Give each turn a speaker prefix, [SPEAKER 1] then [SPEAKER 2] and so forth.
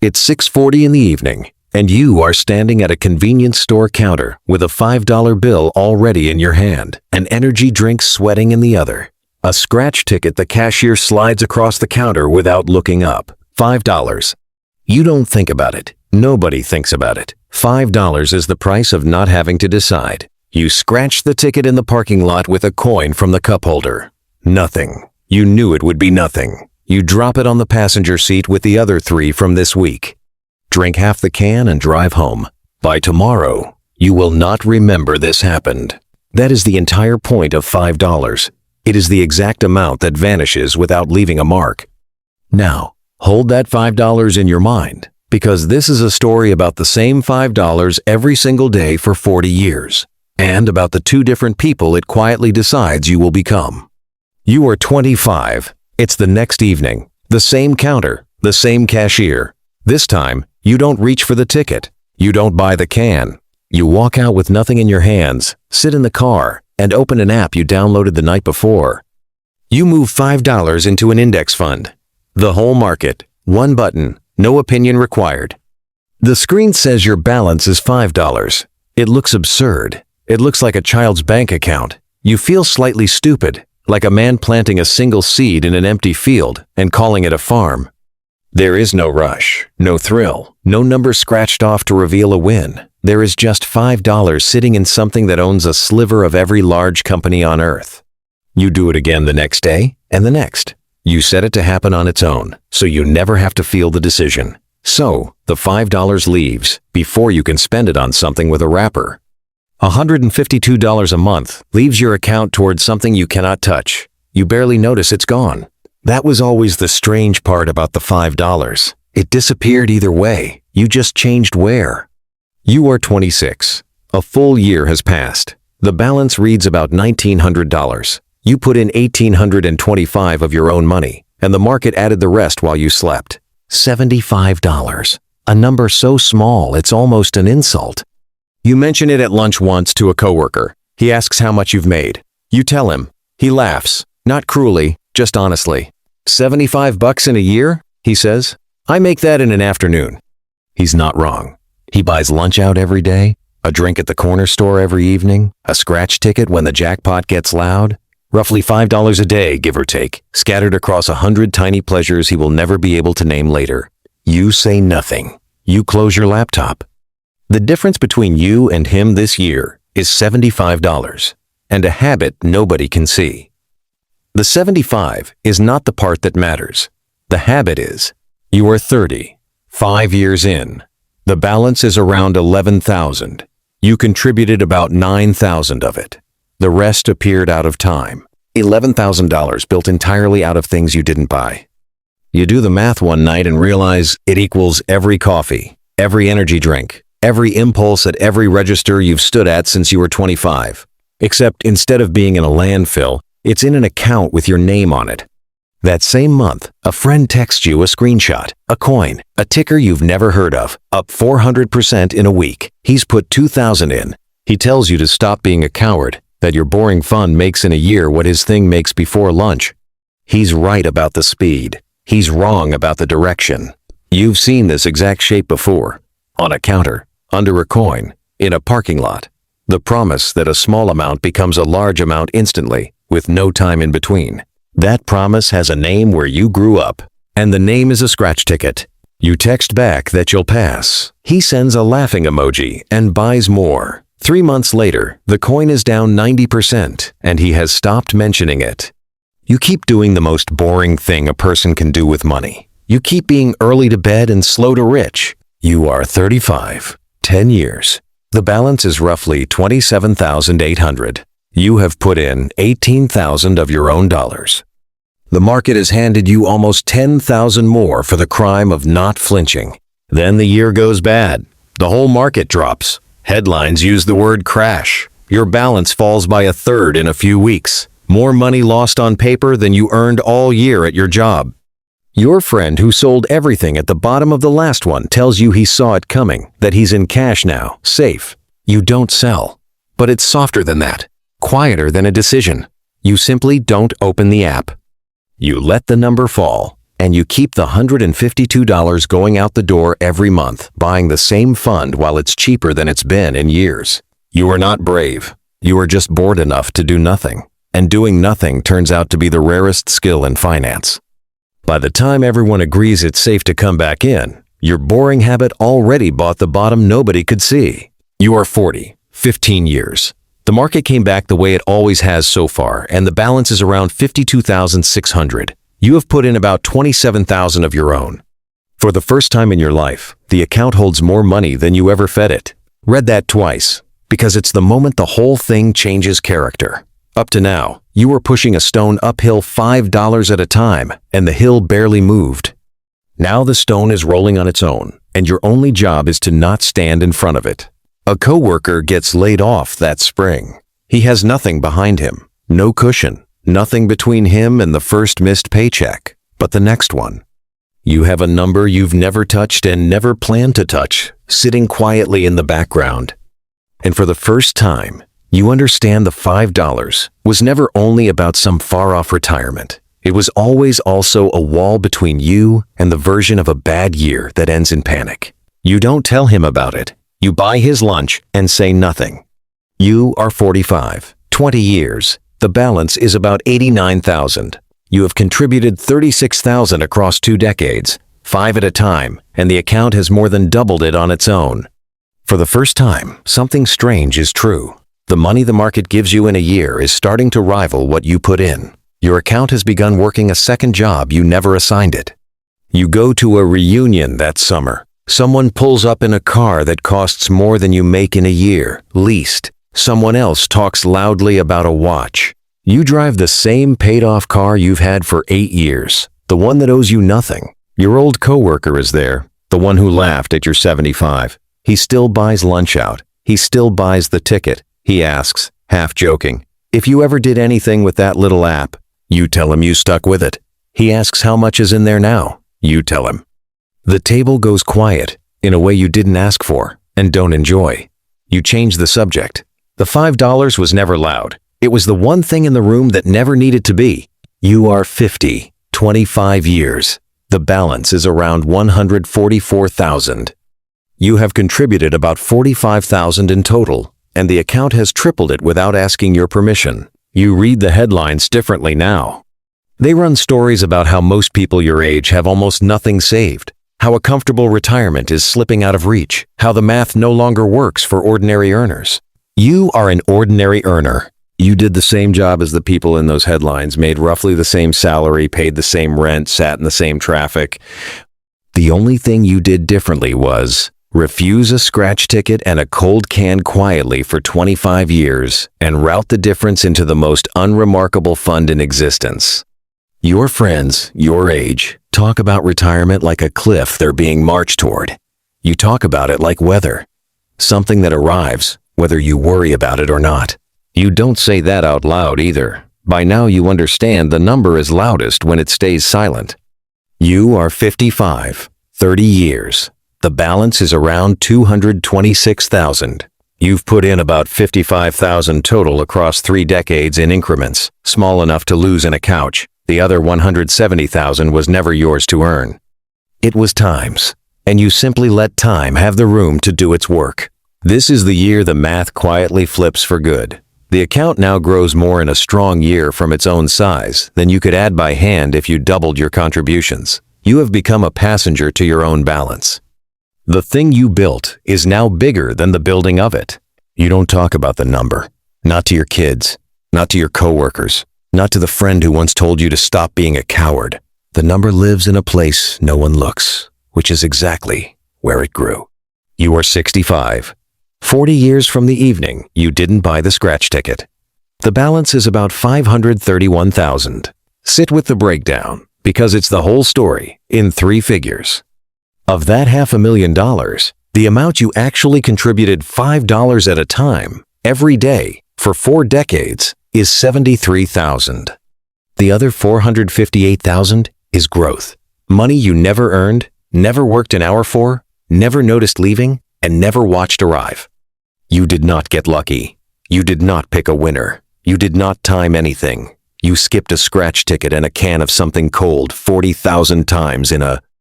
[SPEAKER 1] It's 6:40 in the evening, and you are standing at a convenience store counter with a $5 bill already in your hand, an energy drink sweating in the other. A scratch ticket the cashier slides across the counter without looking up. $5. You don't think about it. Nobody thinks about it. $5 is the price of not having to decide. You scratch the ticket in the parking lot with a coin from the cup holder. Nothing. You knew it would be nothing. You drop it on the passenger seat with the other 3 from this week. Drink half the can and drive home. By tomorrow, you will not remember this happened. That is the entire point of $5. It is the exact amount that vanishes without leaving a mark. Now, hold that $5 in your mind, because this is a story about the same $5 every single day for 40 years, and about the 2 different people it quietly decides you will become. You are 25. It's the next evening. The same counter, the same cashier. This time, you don't reach for the ticket. You don't buy the can. You walk out with nothing in your hands, sit in the car, and open an app you downloaded the night before. You move $5 into an index fund. The whole market. One button. No opinion required. The screen says your balance is $5. It looks absurd. It looks like a child's bank account. You feel slightly stupid, like a man planting a single seed in an empty field and calling it a farm. There is no rush, no thrill, no number scratched off to reveal a win. There is just $5 sitting in something that owns a sliver of every large company on earth. You do it again the next day and the next. You set it to happen on its own, so you never have to feel the decision. So, the $5 leaves before you can spend it on something with a wrapper. $152 a month leaves your account towards something you cannot touch. You barely notice it's gone. That was always the strange part about the $5. It disappeared either way. You just changed where. You are 26. A full year has passed. The balance reads about $1,900. You put in $1,825 of your own money, and the market added the rest while you slept. $75. A number so small it's almost an insult. You mention it at lunch once to a coworker. He asks how much you've made. You tell him. He laughs, not cruelly, just honestly. $75 in a year? He says. I make that in an afternoon. He's not wrong. He buys lunch out every day, a drink at the corner store every evening, a scratch ticket when the jackpot gets loud. Roughly $5 a day, give or take, scattered across 100 tiny pleasures he will never be able to name later. You say nothing. You close your laptop. The difference between you and him this year is $75, and a habit nobody can see. The 75 is not the part that matters. The habit is. You are 30, 5 years in. The balance is around 11,000. You contributed about 9,000 of it. The rest appeared out of time. $11,000 built entirely out of things you didn't buy. You do the math one night and realize it equals every coffee, every energy drink, every impulse at every register you've stood at since you were 25. Except instead of being in a landfill, it's in an account with your name on it. That same month, a friend texts you a screenshot, a coin, a ticker you've never heard of, up 400% in a week. He's put 2,000 in. He tells you to stop being a coward, that your boring fund makes in a year what his thing makes before lunch. He's right about the speed. He's wrong about the direction. You've seen this exact shape before. On a counter, under a coin, in a parking lot. The promise that a small amount becomes a large amount instantly, with no time in between. That promise has a name where you grew up, and the name is a scratch ticket. You text back that you'll pass. He sends a laughing emoji and buys more. 3 months later, the coin is down 90%, and he has stopped mentioning it. You keep doing the most boring thing a person can do with money. You keep being early to bed and slow to rich. You are 35, 10 years. The balance is roughly $27,800. You have put in 18,000 of your own dollars. The market has handed you almost 10,000 more for the crime of not flinching. Then the year goes bad. The whole market drops. Headlines use the word crash. Your balance falls by a third in a few weeks. More money lost on paper than you earned all year at your job. Your friend who sold everything at the bottom of the last one tells you he saw it coming, that he's in cash now, safe. You don't sell. But it's softer than that, quieter than a decision. You simply don't open the app. You let the number fall, and you keep the $152 going out the door every month, buying the same fund while it's cheaper than it's been in years. You are not brave. You are just bored enough to do nothing. And doing nothing turns out to be the rarest skill in finance. By the time everyone agrees it's safe to come back in, your boring habit already bought the bottom nobody could see. You are 40, 15 years. The market came back the way it always has so far, and the balance is around $52,600. You have put in about $27,000 of your own. For the first time in your life, the account holds more money than you ever fed it. Read that twice, because it's the moment the whole thing changes character. Up to now, you were pushing a stone uphill $5 at a time, and the hill barely moved. Now the stone is rolling on its own, and your only job is to not stand in front of it. A coworker gets laid off that spring. He has nothing behind him, no cushion, nothing between him and the first missed paycheck, but the next one. You have a number you've never touched and never planned to touch, sitting quietly in the background. And for the first time, you understand the $5 was never only about some far-off retirement. It was always also a wall between you and the version of a bad year that ends in panic. You don't tell him about it. You buy his lunch and say nothing. You are 45, 20 years. The balance is about $89,000. You have contributed $36,000 across 2 decades, 5 at a time, and the account has more than doubled it on its own. For the first time, something strange is true. The money the market gives you in a year is starting to rival what you put in. Your account has begun working a second job you never assigned it. You go to a reunion that summer. Someone pulls up in a car that costs more than you make in a year, leased. Someone else talks loudly about a watch. You drive the same paid-off car you've had for 8 years, the one that owes you nothing. Your old coworker is there, the one who laughed at your 75. He still buys lunch out. He still buys the ticket. He asks, half joking, if you ever did anything with that little app. You tell him you stuck with it. He asks how much is in there now. You tell him. The table goes quiet in a way you didn't ask for and don't enjoy. You change the subject. The $5 was never loud. It was the one thing in the room that never needed to be. You are 50, 25 years. The balance is around $144,000. You have contributed about $45,000 in total, and the account has tripled it without asking your permission. You read the headlines differently now. They run stories about how most people your age have almost nothing saved, how a comfortable retirement is slipping out of reach, how the math no longer works for ordinary earners. You are an ordinary earner. You did the same job as the people in those headlines, made roughly the same salary, paid the same rent, sat in the same traffic. The only thing you did differently was refuse a scratch ticket and a cold can quietly for 25 years and route the difference into the most unremarkable fund in existence. Your friends, your age, talk about retirement like a cliff they're being marched toward. You talk about it like weather, something that arrives, whether you worry about it or not. You don't say that out loud either. By now you understand the number is loudest when it stays silent. You are 55, 30 years. The balance is around $226,000. You've put in about $55,000 total across 3 decades in increments, small enough to lose in a couch. The other $170,000 was never yours to earn. It was time's, and you simply let time have the room to do its work. This is the year the math quietly flips for good. The account now grows more in a strong year from its own size than you could add by hand if you doubled your contributions. You have become a passenger to your own balance. The thing you built is now bigger than the building of it. You don't talk about the number, not to your kids, not to your coworkers, not to the friend who once told you to stop being a coward. The number lives in a place no one looks, which is exactly where it grew. You are 65. 40 years from the evening you didn't buy the scratch ticket. The balance is about $531,000. Sit with the breakdown, because it's the whole story in 3 figures. Of that $500,000, the amount you actually contributed $5 at a time, every day, for 4 decades, is $73,000. The other $458,000 is growth. Money you never earned, never worked an hour for, never noticed leaving, and never watched arrive. You did not get lucky. You did not pick a winner. You did not time anything. You skipped a scratch ticket and a can of something cold 40,000 times in a